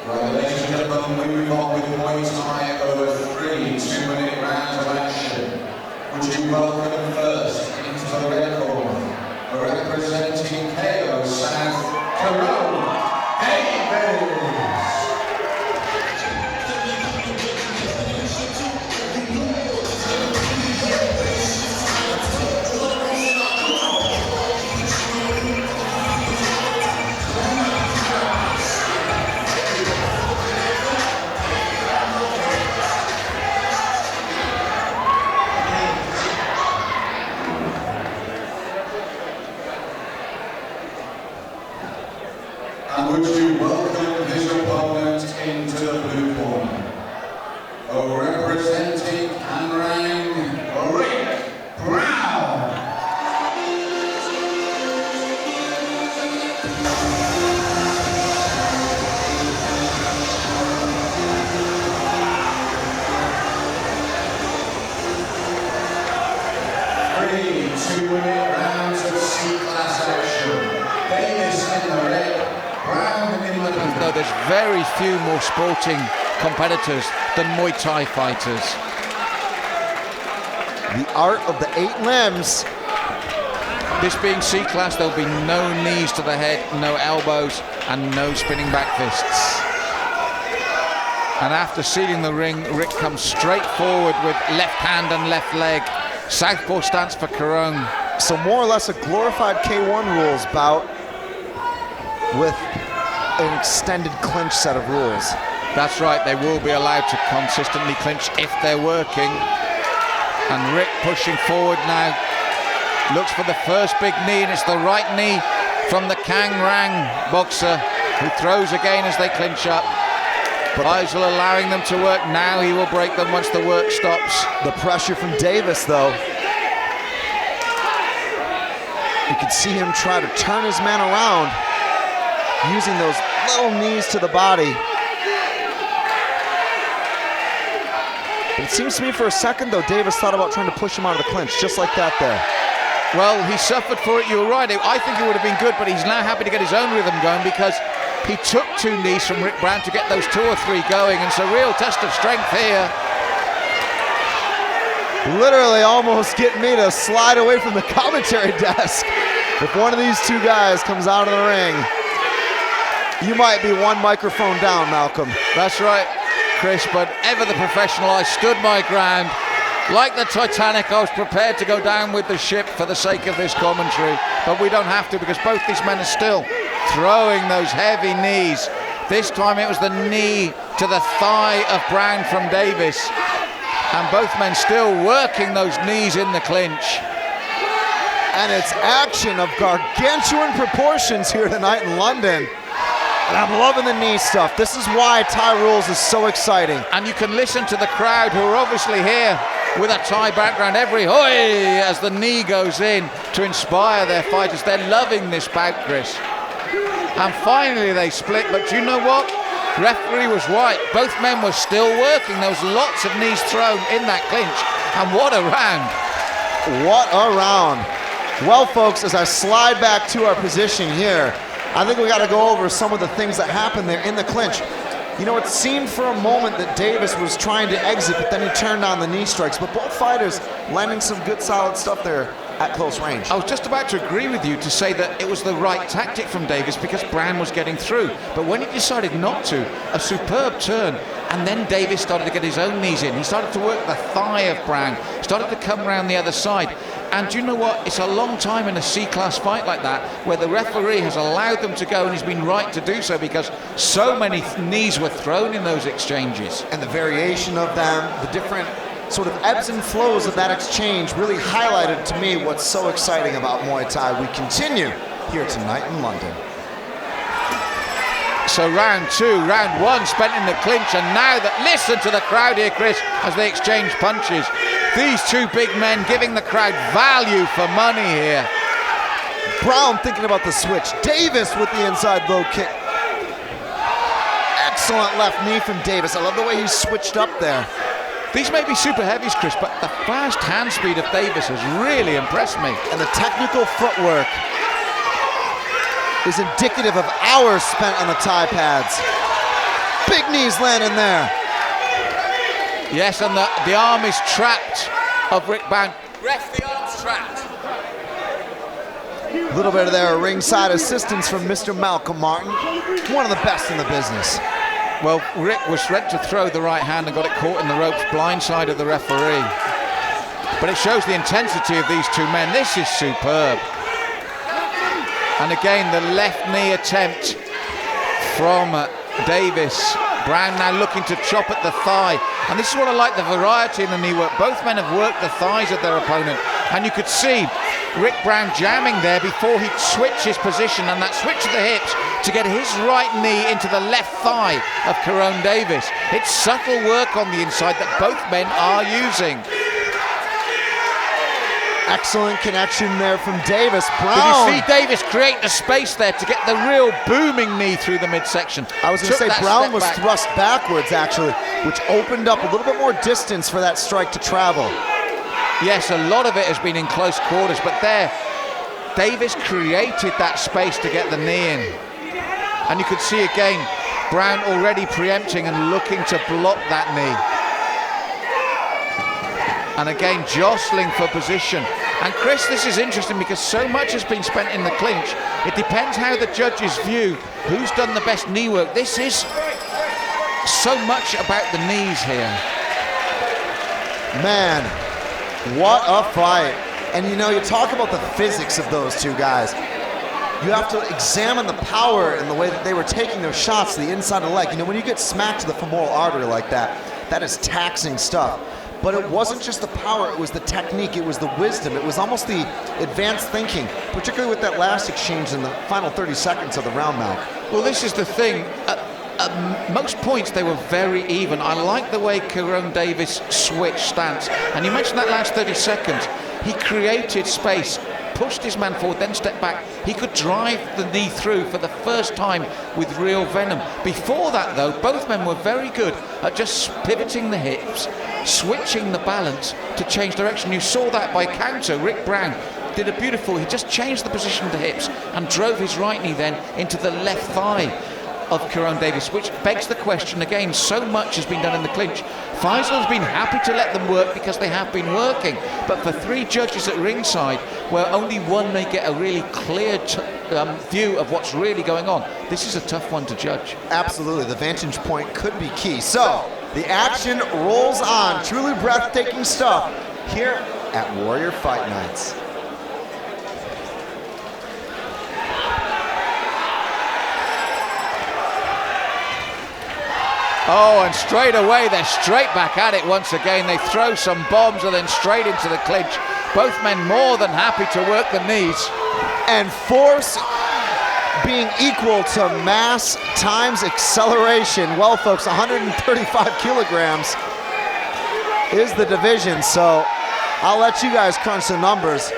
Right, ladies and gentlemen, we move on with Muay Thai over 3 2-minute rounds of action. Would you welcome first into the red corner, representing KO South, Kerone, Davis. 'And would you welcome his opponent into the blue corner, representing Kerone, BROWNE. 2-minute rounds of C-class action. Davis in the red, BROWNE in the blue. Though there's very few more sporting competitors than Muay Thai fighters. The art of the 8 limbs. This being C-class, there'll be no knees to the head, no elbows, and no spinning back fists. And after sealing the ring, Rick comes straight forward with left hand and left leg. Southpaw stance for Kerone. So more or less a glorified K1 rules bout with an extended clinch set of rules. That's right, they will be allowed to consistently clinch if they're working. And Rick pushing forward now. Looks for the first big knee, and it's the right knee from the Kang Rang boxer, who throws again as they clinch up. But Eisel allowing them to work. Now he will break them once the work stops. The pressure from Davis, though. You can see him try to turn his man around, using those little knees to the body. But it seems to me for a second, though, Davis thought about trying to push him out of the clinch, just like that there. Well, he suffered for it, you were right. I think it would have been good, but he's now happy to get his own rhythm going because he took 2 knees from Rick Brown to get those 2 or 3 going, and it's a real test of strength here. Literally almost getting me to slide away from the commentary desk. If one of these 2 guys comes out of the ring, you might be 1 microphone down, Malcolm. That's right, Chris, but ever the professional, I stood my ground. Like the Titanic, I was prepared to go down with the ship for the sake of this commentary, but we don't have to because both these men are still throwing those heavy knees. This time it was the knee to the thigh of Brown from Davis, and both men still working those knees in the clinch. And it's action of gargantuan proportions here tonight in London. And I'm loving the knee stuff. This is why Thai Rules is so exciting. And you can listen to the crowd, who are obviously here with a Thai background, every hoi as the knee goes in to inspire their fighters. They're loving this bout, Chris. And finally they split, but you know what? Referee was right. Both men were still working. There was lots of knees thrown in that clinch. And what a round. What a round. Well, folks, as I slide back to our position here, I think we got to go over some of the things that happened there in the clinch. You know, it seemed for a moment that Davis was trying to exit, but then he turned on the knee strikes. But both fighters landing some good, solid stuff there at close range. I was just about to agree with you to say that it was the right tactic from Davis because Brown was getting through. But when he decided not to, a superb turn, and then Davis started to get his own knees in. He started to work the thigh of Brown, started to come around the other side. And you know what? It's a long time in a C-class fight like that where the referee has allowed them to go, and he's been right to do so because so many knees were thrown in those exchanges. And the variation of them, the different sort of ebbs and flows of that exchange really highlighted to me what's so exciting about Muay Thai. We continue here tonight in London. So round 2, round 1 spent in the clinch, and now that, listen to the crowd here, Chris, as they exchange punches. These 2 big men giving the crowd value for money here. Brown thinking about the switch. Davis with the inside low kick. Excellent left knee from Davis. I love the way he switched up there. These may be super heavies, Chris, but the fast hand speed of Davis has really impressed me. And the technical footwork is indicative of hours spent on the Thai pads. Big knees landing there. Yes, and the arm is trapped of Rick Brown. Ref, the arm's trapped. A little bit of their ringside assistance from Mr. Malcolm Martin, one of the best in the business. Well, Rick was ready to throw the right hand and got it caught in the ropes, blindsided the referee. But it shows the intensity of these two men. This is superb. And again, the left knee attempt from Davis. Brown now looking to chop at the thigh. And this is what I like, the variety in the knee work. Both men have worked the thighs of their opponent. And you could see Rick Brown jamming there before he'd switch his position, and that switch of the hips to get his right knee into the left thigh of Kerone Davis. It's subtle work on the inside that both men are using. Excellent connection there from Davis. Brown. Did you see Davis create the space there to get the real booming knee through the midsection? I was going to say Brown was thrust backwards, actually, which opened up a little bit more distance for that strike to travel. Yes, a lot of it has been in close quarters, but there, Davis created that space to get the knee in. And you could see again, Brown already preempting and looking to block that knee. And again, jostling for position. And Chris, this is interesting because so much has been spent in the clinch. It depends how the judges view who's done the best knee work. This is so much about the knees here. Man, what a fight. And you know, you talk about the physics of those two guys. You have to examine the power in the way that they were taking their shots to the inside of the leg. You know, when you get smacked to the femoral artery like that, that is taxing stuff. But it wasn't just the power, it was the technique, it was the wisdom, it was almost the advanced thinking, particularly with that last exchange in the final 30 seconds of the round, Mal. Well, this is the thing. At most points, they were very even. I like the way Kerone Davis switched stance. And you mentioned that last 30 seconds. He created space, pushed his man forward, then stepped back. He could drive the knee through for the first time with real venom. Before that, though, both men were very good at just pivoting the hips, switching the balance to change direction. You saw that by counter. Rick Brown did a beautiful, he just changed the position of the hips and drove his right knee then into the left thigh of Kerone Davis, which begs the question again. So much has been done in the clinch. Faisal's been happy to let them work because they have been working, but for three judges at ringside, where only one may get a really clear view of what's really going on, this is a tough one to judge. Absolutely, the vantage point could be key. So, the action rolls on. Truly breathtaking stuff here at Warrior Fight Nights. Oh, and straight away, they're straight back at it once again. They throw some bombs and then straight into the clinch. Both men more than happy to work the knees. And force being equal to mass times acceleration. Well, folks, 135 kilograms is the division, so I'll let you guys crunch the numbers.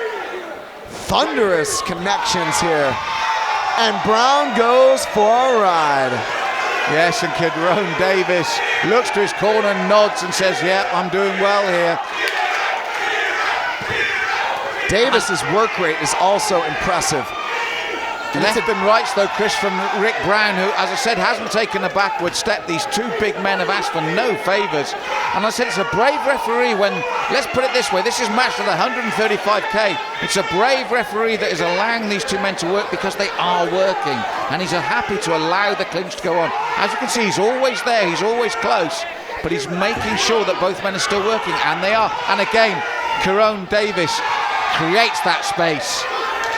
Thunderous connections here. And Brown goes for a ride. Yes, and Kerone Davis looks to his corner, nods and says, yeah, I'm doing well here. Davis's work rate is also impressive. Left and rights, though, Chris, from Rick Brown, who, as I said, hasn't taken a backward step. These two big men have asked for no favours. And I said it's a brave referee when, let's put it this way, this is matched at 135k. It's a brave referee that is allowing these two men to work because they are working. And he's happy to allow the clinch to go on. As you can see, he's always there, he's always close, but he's making sure that both men are still working, and they are. And again, Kerone Davis creates that space.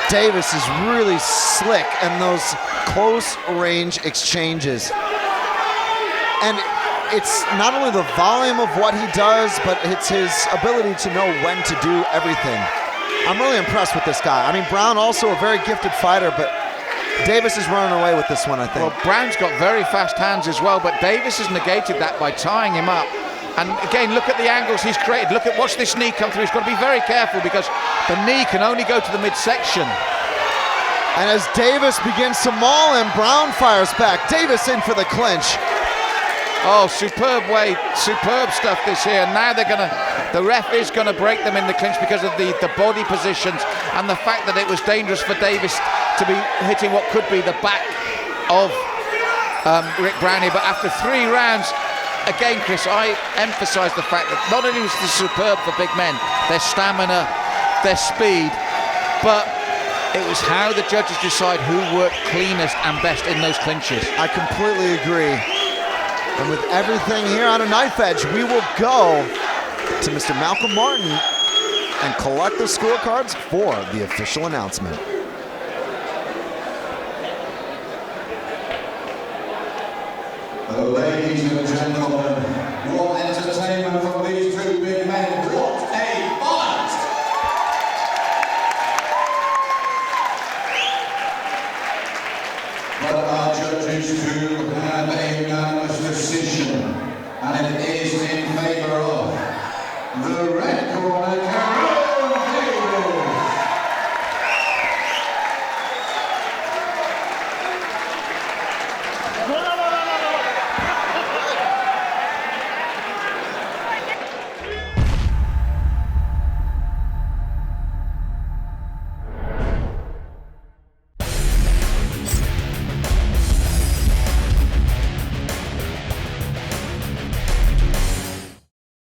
Davis is really slick in those close range exchanges. And it's not only the volume of what he does, but it's his ability to know when to do everything. I'm really impressed with this guy. I mean, Brown also a very gifted fighter, but Davis is running away with this one, I think. Well, Brown's got very fast hands as well, but Davis has negated that by tying him up. And again, look at the angles he's created. Watch this knee come through. He's got to be very careful because the knee can only go to the midsection. And as Davis begins to maul him, Brown fires back. Davis in for the clinch. Oh, superb way, superb stuff this here. Now the ref is gonna break them in the clinch because of the body positions and the fact that it was dangerous for Davis to be hitting what could be the back of Rick Browne. But after 3 rounds, again, Chris, I emphasise the fact that not only was this superb for big men, their stamina, their speed, but it was how the judges decide who worked cleanest and best in those clinches. I completely agree. And with everything here on a knife edge, we will go to Mr. Malcolm Martin and collect the scorecards for the official announcement. Ladies and gentlemen, what entertainment from these 2 big men. What a fight! But our judges do have a